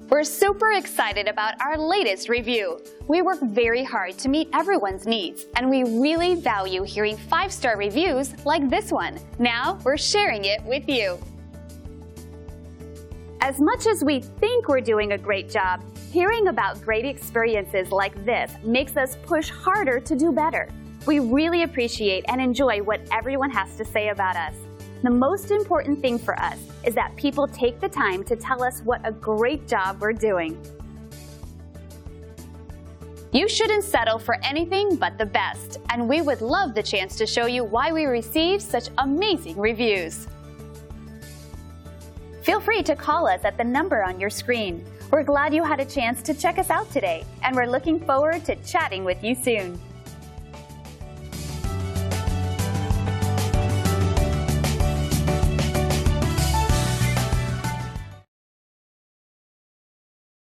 We're super excited about our latest review. We work very hard to meet everyone's needs, and we really value hearing 5-star reviews like this one. Now we're sharing it with you. As much as we think we're doing a great job, hearing about great experiences like this makes us push harder to do better. We really appreciate and enjoy what everyone has to say about us. The most important thing for us is that people take the time to tell us what a great job we're doing. You shouldn't settle for anything but the best, and we would love the chance to show you why we receive such amazing reviews. Feel free to call us at the number on your screen. We're glad you had a chance to check us out today, and we're looking forward to chatting with you soon.